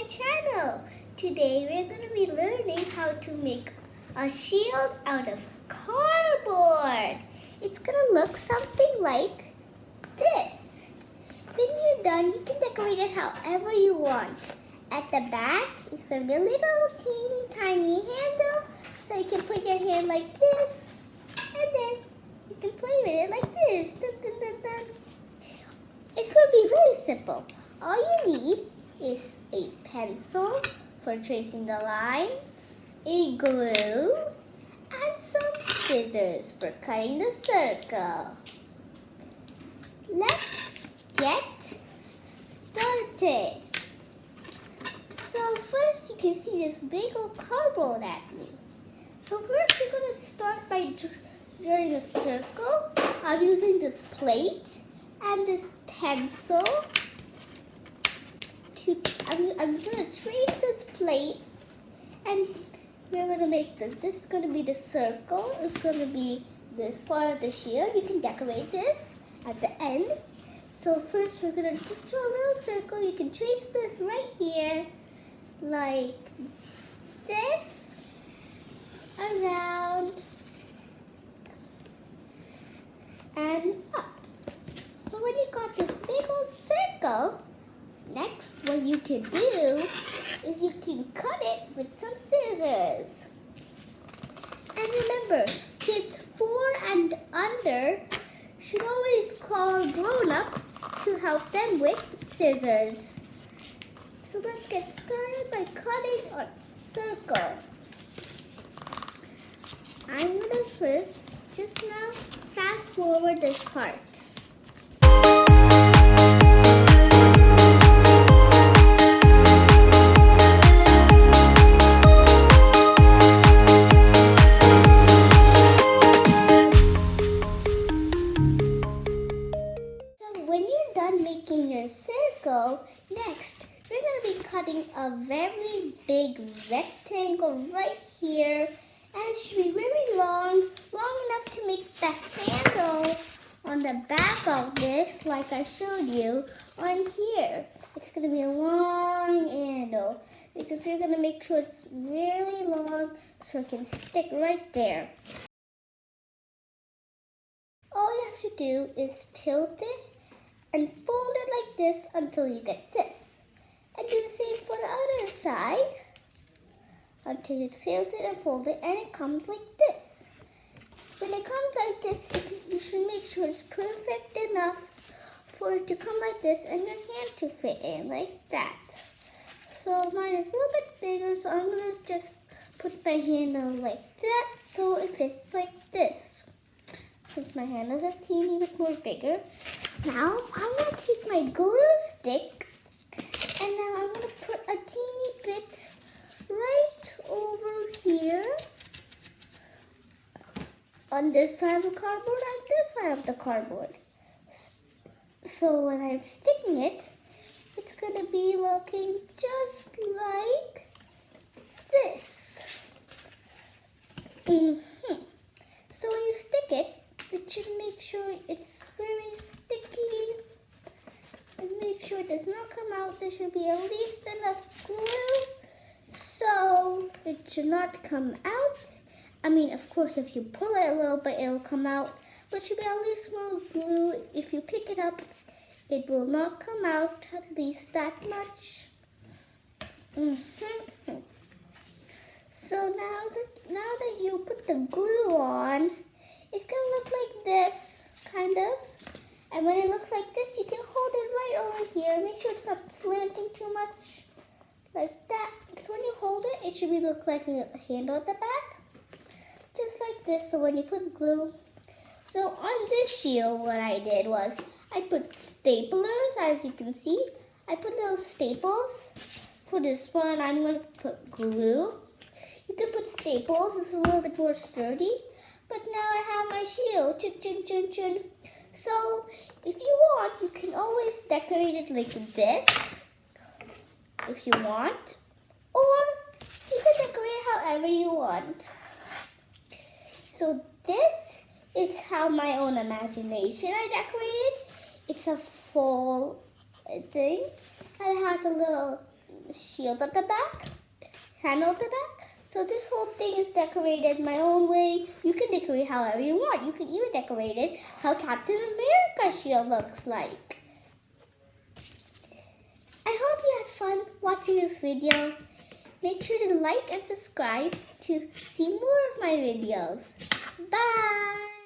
channel. Today we're going to be learning how to make a shield out of cardboard. It's going to look something like this. When you're done, you can decorate it however you want. At the back, it's going to be a little teeny tiny handle, so you can put your hand like this, and then you can play with it like this. Dun, dun, dun, dun. It's going to be very simple. All you need is a pencil for tracing the lines, a glue, and some scissors for cutting the circle. Let's get started. So first you can see this big old cardboard at me. So first we're going to start by drawing a circle. I'm using this plate and this pencil. I'm going to trace this plate, and we're going to make this. This is going to be the circle. It's going to be this part of the shield. You can decorate this at the end. So first we're going to just draw a little circle. You can trace this right here, like this, around, and up. So when you got this big old circle, next, what you can do is you can cut it with some scissors. And remember, kids 4 and under should always call grown-up to help them with scissors. So let's get started by cutting our circle. I'm going to first, just now, fast forward this part. Making your circle, next we're going to be cutting a very big rectangle right here, and it should be very long enough to make the handle on the back of this, like I showed you on here. It's going to be a long handle because we're going to make sure it's really long so it can stick right there. All you have to do is tilt it and fold it like this until you get this. And do the same for the other side until you tilt it and fold it, and it comes like this. When it comes like this, you should make sure it's perfect enough for it to come like this and your hand to fit in like that. So mine is a little bit bigger, so I'm going to just put my handle like that so it fits like this. Since my handles are a teeny bit more bigger. Now, I'm going to take my glue stick, and now I'm going to put a teeny bit right over here on this side of the cardboard and this side of the cardboard. So when I'm sticking it, it's going to be looking just like this. So when you stick it, it should make sure it's very sticky, and make sure it does not come out. There should be at least enough glue so it should not come out. I mean, of course, if you pull it a little bit, it'll come out, but it should be at least more glue. If you pick it up, it will not come out, at least that much. So now that you put the glue on, it's going to look like this, kind of. And when it looks like this, you can hold it right over here. Make sure it's not slanting too much, like that. So when you hold it, it should look like a handle at the back, just like this. So when you put glue, so on this shield, what I did was I put staplers, as you can see. I put little staples. For this one, I'm going to put glue. You can put staples. It's a little bit more sturdy. But now I have my shield. Chun, chun, chun, chun. So if you want, you can always decorate it like this, if you want. Or you can decorate it however you want. So this is how my own imagination I decorated. It's a full thing. And it has a little shield at the back, handle at the back. So this whole thing is decorated my own way. You can decorate however you want. You can even decorate it how Captain America's shield looks like. I hope you had fun watching this video. Make sure to like and subscribe to see more of my videos. Bye!